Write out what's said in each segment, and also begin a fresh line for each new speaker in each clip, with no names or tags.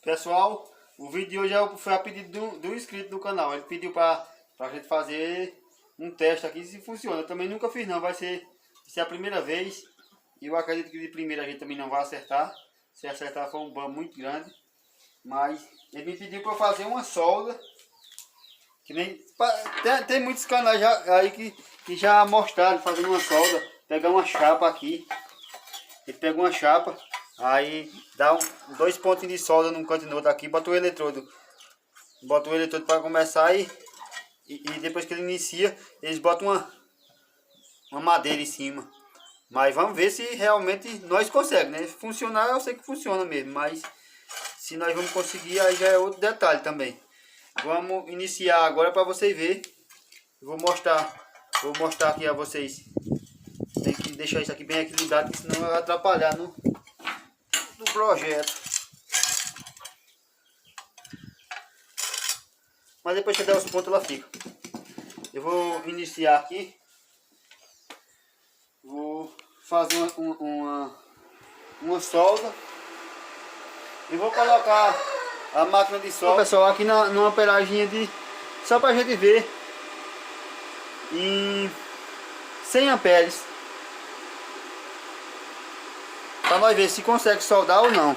Pessoal, o vídeo de hoje foi a pedido do inscrito do canal. Ele pediu pra gente fazer um teste aqui se funciona. Eu também nunca fiz não, vai ser a primeira vez. E eu acredito que de primeira a gente também não vai acertar. Se acertar foi um ban muito grande. Mas ele me pediu para eu fazer uma solda. Que nem, tem muitos canais aí que já mostraram fazendo uma solda. Pegar uma chapa aqui. Ele pega uma chapa. Aí dá dois pontinhos de solda num canto e no outro aqui. Bota o eletrodo. Bota o eletrodo para começar e depois que ele inicia, eles botam uma madeira em cima. Mas vamos ver se realmente nós conseguimos, né? Funcionar eu sei que funciona mesmo, mas se nós vamos conseguir aí já é outro detalhe também. Vamos iniciar agora para vocês verem. Vou mostrar aqui a vocês. Tem que deixar isso aqui bem equilibrado, senão vai atrapalhar no projeto. Mas depois que der os pontos ela fica. Eu vou iniciar aqui. Vou fazer uma solda. E vou colocar a máquina de solda, pessoal, aqui numa amperaginha de... Só pra gente ver. Em 100 amperes. Pra nós ver se consegue soldar ou não.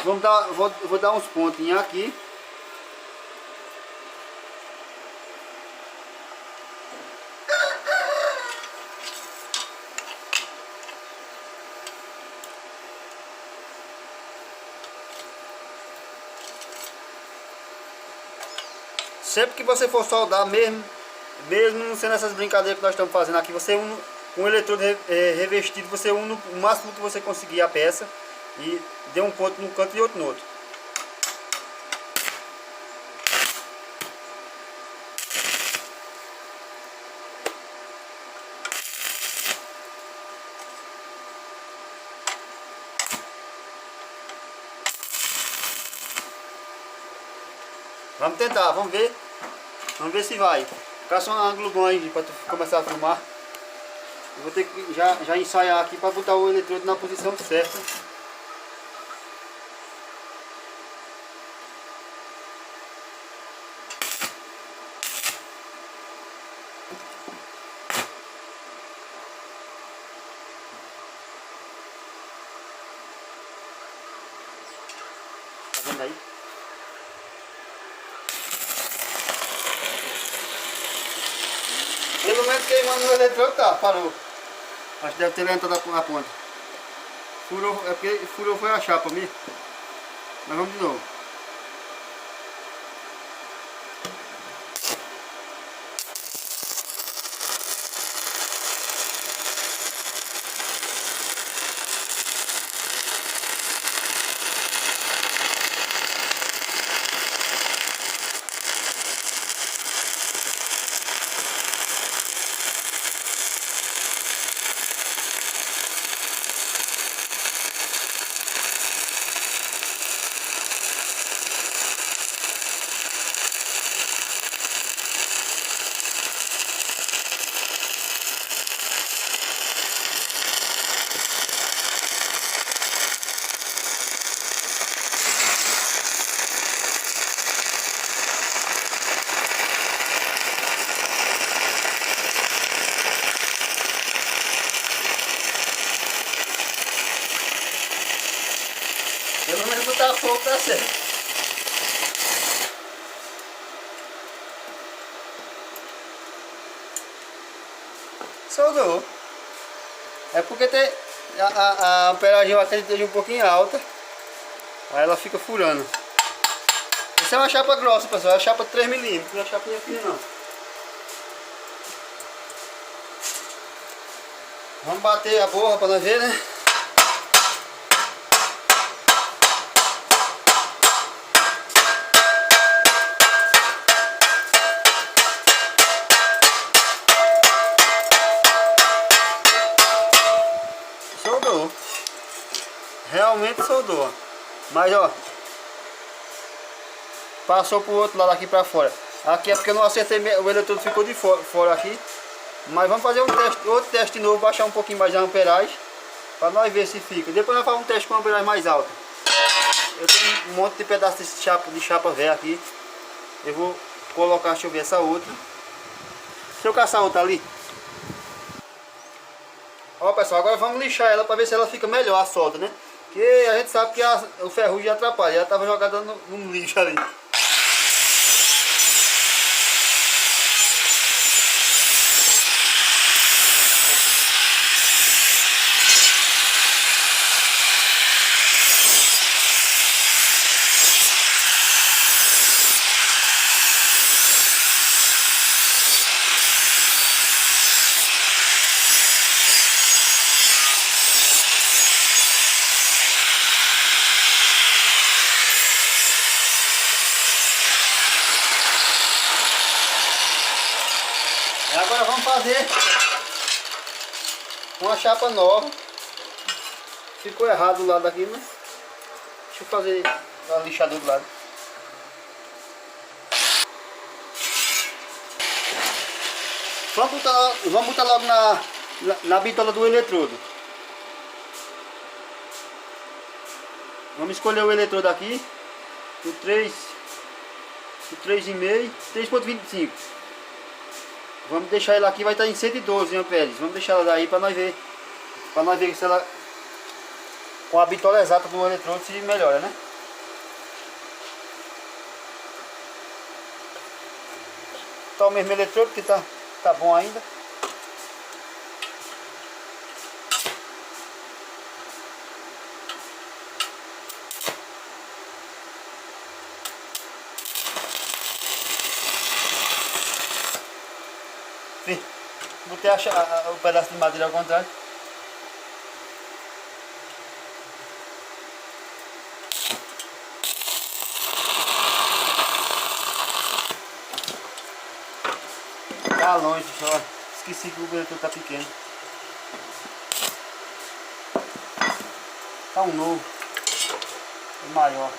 Vou dar uns pontinhos aqui. Sempre que você for soldar, mesmo não sendo essas brincadeiras que nós estamos fazendo aqui, você une com o eletrodo revestido, você une o máximo que você conseguir a peça e dê um ponto num canto e outro no outro. Vamos tentar, vamos ver se vai. Caça um ângulo bom aí para tu começar a filmar. Eu vou ter que já ensaiar aqui para botar o eletrodo na posição certa. Tá vendo aí? Pelo menos queimando o eletrodo tá, parou. Acho que deve ter levantado a ponta. Furou, é porque furou foi a chapa mesmo. Mas vamos de novo. Pelo menos botar fogo tá certo. Soldou. É porque tem a amperagem vai ter um pouquinho alta. Aí ela fica furando. Essa é uma chapa grossa, pessoal. É uma chapa de 3 mm. Não é chapinha fina não. Vamos bater a borra para nós ver, né? Soldou. Realmente soldou. Mas ó, passou pro outro lado aqui para fora. Aqui é porque eu não acertei, o eletrodo ficou de fora aqui. Mas vamos fazer outro teste novo, baixar um pouquinho mais a amperagem para nós ver se fica. Depois nós fazemos um teste com a amperagem mais alta. eu tenho um monte de pedaço de chapa velha aqui. Eu vou colocar, deixa eu ver essa outra. Deixa eu caçar outra ali. Ó pessoal, agora vamos lixar ela para ver se ela fica melhor a solda, né? Porque a gente sabe que o ferrugem atrapalha. Ela estava jogada no lixo ali. Agora vamos fazer uma chapa nova. Ficou errado do lado aqui, mas deixa eu fazer a lixadura do lado. Vamos botar logo na bitola do eletrodo. Vamos escolher o eletrodo aqui. O 3,5, 3,25. Vamos deixar ela aqui, vai estar em 112 amperes. Vamos deixar ela daí para nós ver. Para nós ver se ela, com a bitola exata do eletrodo, se melhora, né? Tá o mesmo eletrodo que tá bom ainda. Botei o pedaço de madeira ao contrário. Tá longe, só esqueci que o eletrodo tá pequeno. Tá um novo, maior.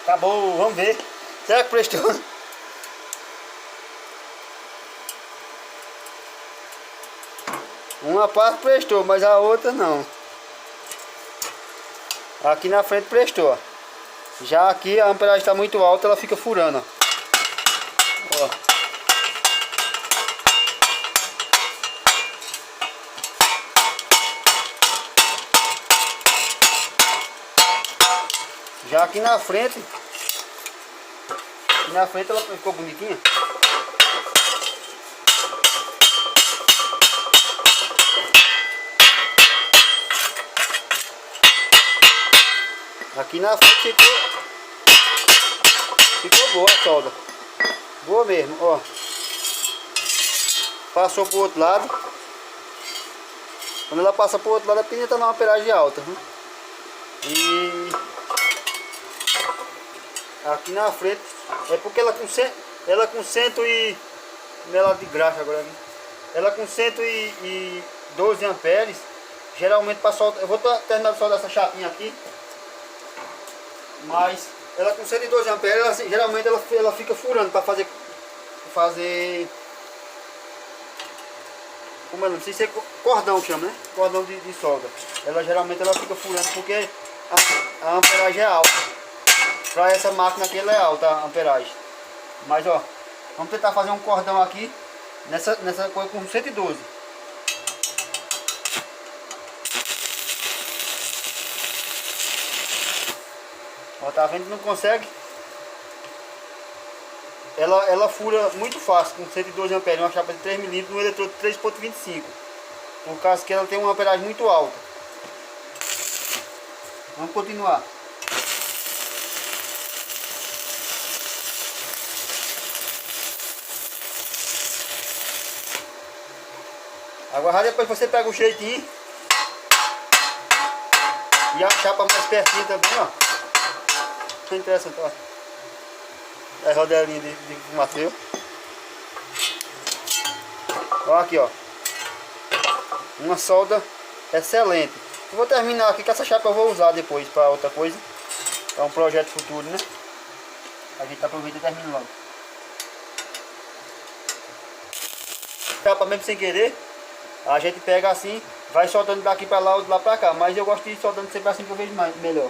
Acabou, vamos ver. Será que prestou? Uma parte prestou, mas a outra não. Aqui na frente prestou, ó. Já aqui a amperagem está muito alta, ela fica furando, ó. Já aqui na frente ela ficou bonitinha. Aqui na frente ficou boa a solda. Boa mesmo, ó. Passou pro outro lado. Quando ela passa pro outro lado, a pena tá numa amperagem alta, viu? E aqui na frente é porque ela com 100 e ela de graxa agora aqui. Ela com 112 amperes, geralmente para soltar, eu vou terminar de soldar essa chapinha aqui, mas ela com 112 amperes, geralmente ela fica furando para fazer como é, não sei se é cordão que chama, né? Cordão de solda. Geralmente ela fica furando porque a amperagem é alta. Para essa máquina aqui ela é alta a amperagem. Mas ó, vamos tentar fazer um cordão aqui nessa coisa com 112. Ó, tá vendo? Não consegue. Ela fura muito fácil com 112 amperes, uma chapa de 3 mm no eletrodo 3.25. Por causa que ela tem uma amperagem muito alta. Vamos continuar. Agora depois você pega o jeitinho e a chapa mais pertinho também, ó. Não interessante, ó. É a rodelinha de fumaceiro. Ó aqui, ó. Uma solda excelente. Eu vou terminar aqui, que essa chapa eu vou usar depois para outra coisa. É um projeto futuro, né? A gente aproveita e termina logo. Chapa mesmo sem querer. A gente pega assim, vai soltando daqui para lá ou de lá para cá. Mas eu gosto de ir soltando sempre assim que eu vejo melhor.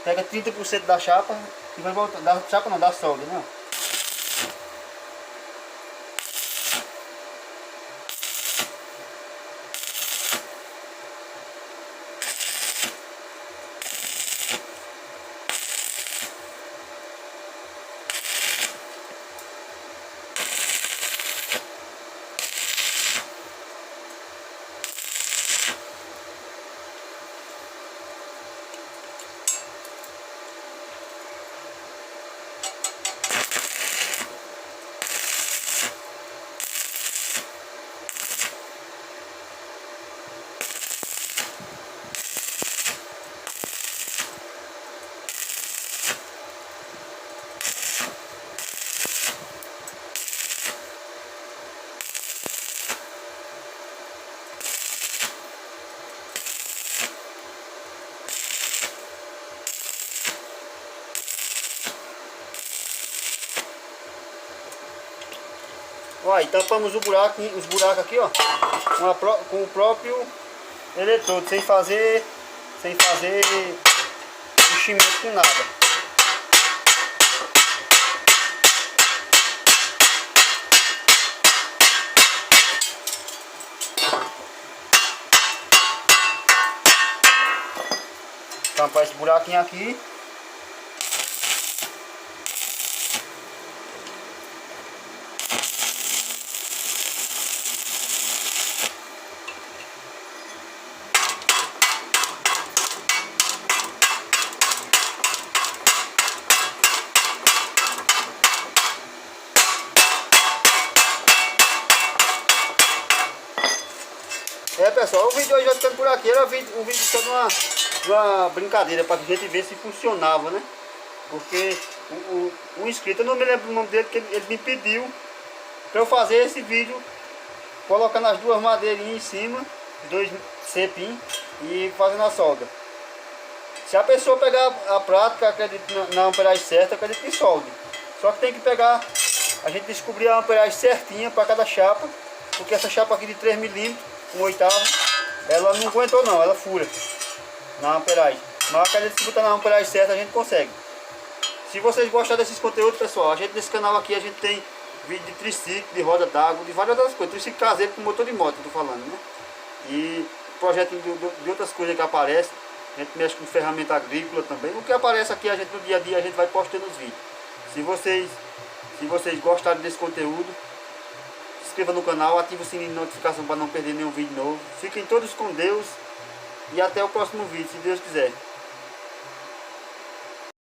Pega 30% da chapa e vai voltar. Da chapa não, da solda, né? Ó, e tampamos os buracos aqui, ó, com o próprio eletrodo, sem fazer enchimento com nada. Tampar esse buraquinho aqui. Pessoal, o vídeo hoje vai ficando por aqui. Era um vídeo só de uma brincadeira para a gente ver se funcionava, né? Porque o inscrito, eu não me lembro o nome dele, porque ele me pediu para eu fazer esse vídeo colocando as duas madeirinhas em cima, dois cepim e fazendo a solda. Se a pessoa pegar a prática, acredito na amperagem certa, acredito que solde. Só que tem que pegar, a gente descobrir a amperagem certinha para cada chapa, porque essa chapa aqui de 3 mm, 1/8, ela não aguentou não, ela fura na amperagem. Mas acredito que botar na amperagem certa a gente consegue. Se vocês gostaram desses conteúdos, pessoal, a gente nesse canal aqui a gente tem vídeo de triciclo, de roda d'água, de várias outras coisas. Triciclo caseiro com motor de moto, eu tô falando, né? E projeto de outras coisas que aparecem. A gente mexe com ferramenta agrícola também. O que aparece aqui a gente no dia a dia a gente vai postando os vídeos. Se vocês gostarem desse conteúdo, se inscreva no canal, ative o sininho de notificação para não perder nenhum vídeo novo. Fiquem todos com Deus e até o próximo vídeo, se Deus quiser.